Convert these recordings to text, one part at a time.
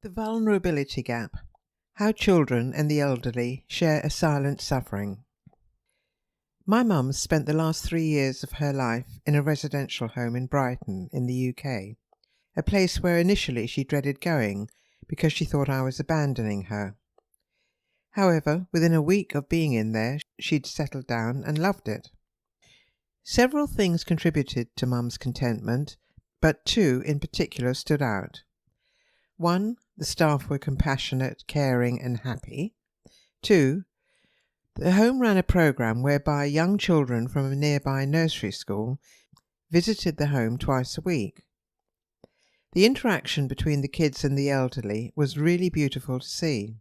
The vulnerability gap. How children and the elderly share a silent suffering. My mum spent the last 3 years of her life in a residential home in Brighton in the UK, a place where initially she dreaded going because she thought I was abandoning her. However, within a week of being in there, she'd settled down and loved it. Several things contributed to Mum's contentment, but two in particular stood out. 1. The staff were compassionate, caring and happy. 2. The home ran a program whereby young children from a nearby nursery school visited the home twice a week. The interaction between the kids and the elderly was really beautiful to see.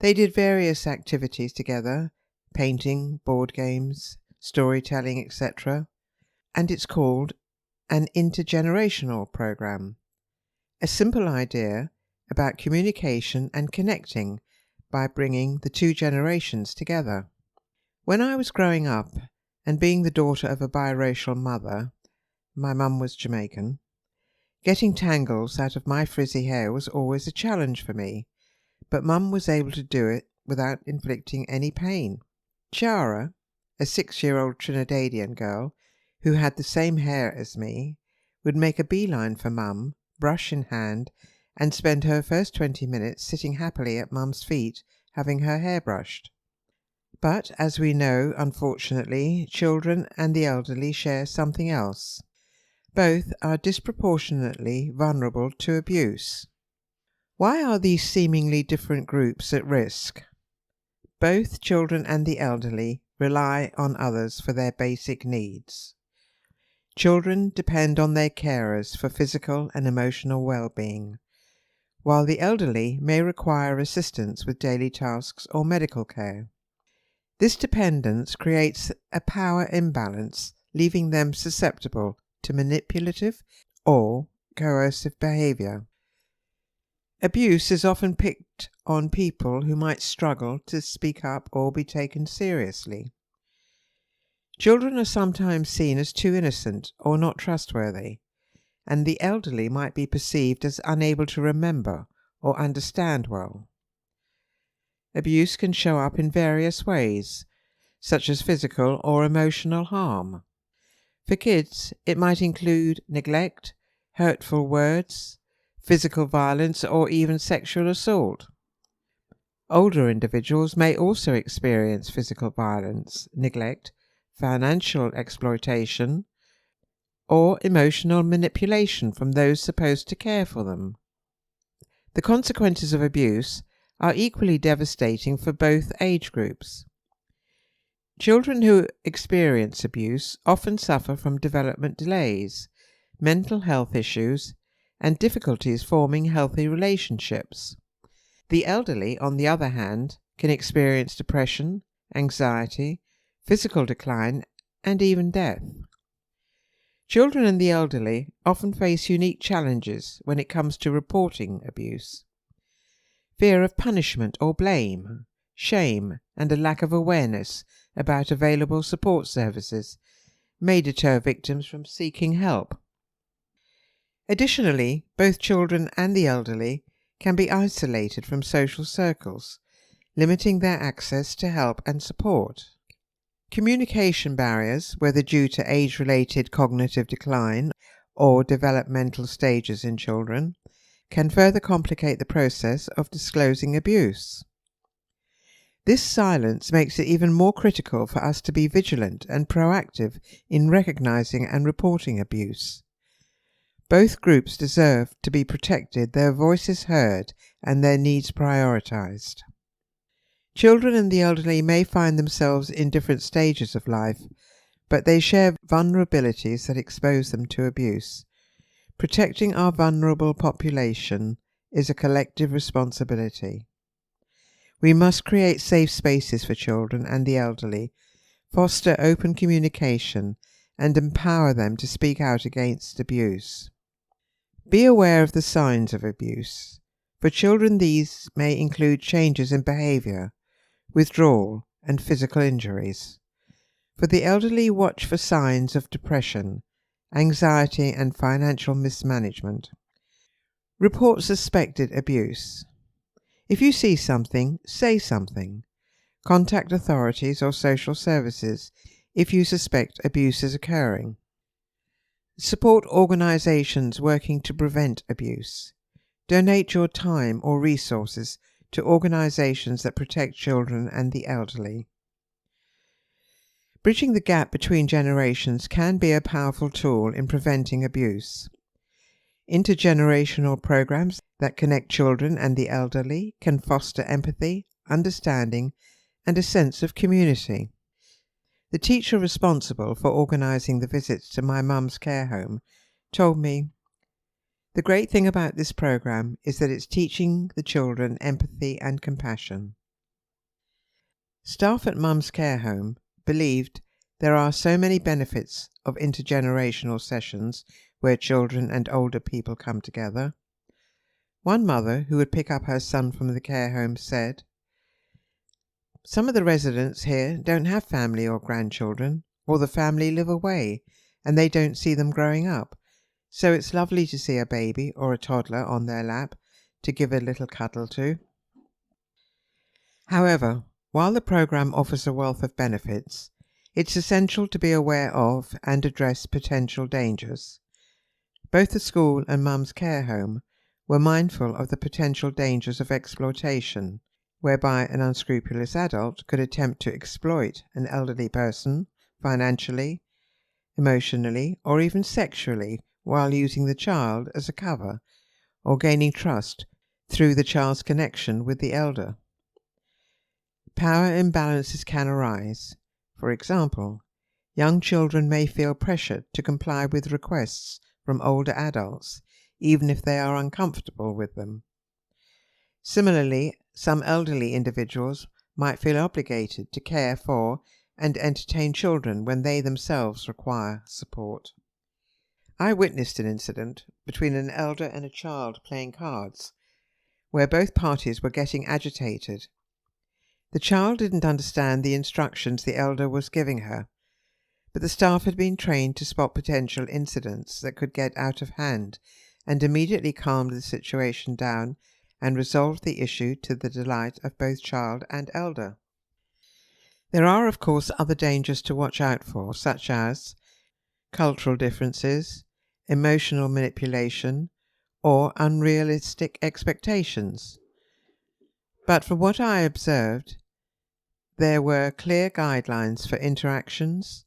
They did various activities together, painting, board games, storytelling, etc., and it's called an intergenerational program. A simple idea about communication and connecting by bringing the two generations together. When I was growing up and being the daughter of a biracial mother, my mum was Jamaican, getting tangles out of my frizzy hair was always a challenge for me, but Mum was able to do it without inflicting any pain. Chiara, a 6-year-old Trinidadian girl who had the same hair as me, would make a beeline for Mum, brush in hand, and spend her first 20 minutes sitting happily at Mum's feet having her hair brushed. But, as we know, unfortunately, children and the elderly share something else. Both are disproportionately vulnerable to abuse. Why are these seemingly different groups at risk? Both children and the elderly rely on others for their basic needs. Children depend on their carers for physical and emotional well-being, while the elderly may require assistance with daily tasks or medical care. This dependence creates a power imbalance, leaving them susceptible to manipulative or coercive behavior. Abuse is often picked on people who might struggle to speak up or be taken seriously. Children are sometimes seen as too innocent or not trustworthy, and the elderly might be perceived as unable to remember or understand well. Abuse can show up in various ways, such as physical or emotional harm. For kids, it might include neglect, hurtful words, physical violence, or even sexual assault. Older individuals may also experience physical violence, neglect, financial exploitation, or emotional manipulation from those supposed to care for them. The consequences of abuse are equally devastating for both age groups. Children who experience abuse often suffer from development delays, mental health issues, and difficulties forming healthy relationships. The elderly, on the other hand, can experience depression, anxiety, physical decline, and even death. Children and the elderly often face unique challenges when it comes to reporting abuse. Fear of punishment or blame, shame, and a lack of awareness about available support services may deter victims from seeking help. Additionally, both children and the elderly can be isolated from social circles, limiting their access to help and support. Communication barriers, whether due to age-related cognitive decline or developmental stages in children, can further complicate the process of disclosing abuse. This silence makes it even more critical for us to be vigilant and proactive in recognizing and reporting abuse. Both groups deserve to be protected, their voices heard, and their needs prioritized. Children and the elderly may find themselves in different stages of life, but they share vulnerabilities that expose them to abuse. Protecting our vulnerable population is a collective responsibility. We must create safe spaces for children and the elderly, foster open communication, and empower them to speak out against abuse. Be aware of the signs of abuse. For children, these may include changes in behavior, withdrawal, and physical injuries. For the elderly, watch for signs of depression, anxiety, and financial mismanagement. Report suspected abuse. If you see something, say something. Contact authorities or social services if you suspect abuse is occurring. Support organisations working to prevent abuse. Donate your time or resources to organisations that protect children and the elderly. Bridging the gap between generations can be a powerful tool in preventing abuse. Intergenerational programs that connect children and the elderly can foster empathy, understanding, and a sense of community. The teacher responsible for organising the visits to my mum's care home told me, "The great thing about this program is that it's teaching the children empathy and compassion." Staff at Mum's care home believed there are so many benefits of intergenerational sessions where children and older people come together. One mother who would pick up her son from the care home said, "Some of the residents here don't have family or grandchildren, or the family live away and they don't see them growing up. So it's lovely to see a baby or a toddler on their lap to give a little cuddle to." However, while the program offers a wealth of benefits, it's essential to be aware of and address potential dangers. Both the school and Mum's care home were mindful of the potential dangers of exploitation, whereby an unscrupulous adult could attempt to exploit an elderly person financially, emotionally, or even sexually while using the child as a cover or gaining trust through the child's connection with the elder. Power imbalances can arise. For example, young children may feel pressured to comply with requests from older adults, even if they are uncomfortable with them. Similarly, some elderly individuals might feel obligated to care for and entertain children when they themselves require support. I witnessed an incident between an elder and a child playing cards, where both parties were getting agitated. The child didn't understand the instructions the elder was giving her, but the staff had been trained to spot potential incidents that could get out of hand and immediately calmed the situation down and resolved the issue to the delight of both child and elder. There are, of course, other dangers to watch out for, such as cultural differences, emotional manipulation, or unrealistic expectations. But from what I observed, there were clear guidelines for interactions,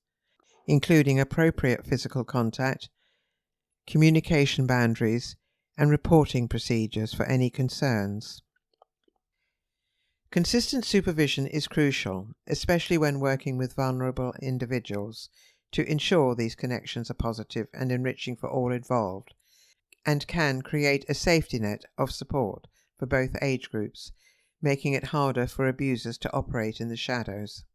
including appropriate physical contact, communication boundaries, and reporting procedures for any concerns. Consistent supervision is crucial, especially when working with vulnerable individuals, to ensure these connections are positive and enriching for all involved, and can create a safety net of support for both age groups, making it harder for abusers to operate in the shadows.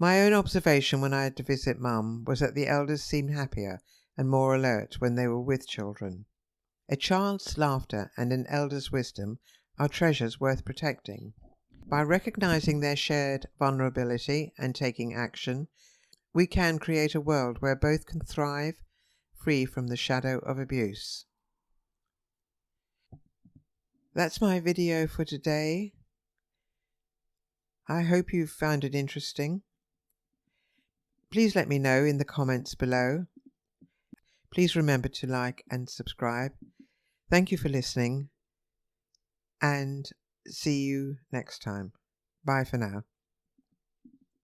My own observation when I had to visit Mum was that the elders seemed happier and more alert when they were with children. A child's laughter and an elder's wisdom are treasures worth protecting. By recognizing their shared vulnerability and taking action, we can create a world where both can thrive, free from the shadow of abuse. That's my video for today. I hope you found it interesting. Please let me know in the comments below. Please remember to like and subscribe. Thank you for listening, and see you next time. Bye for now.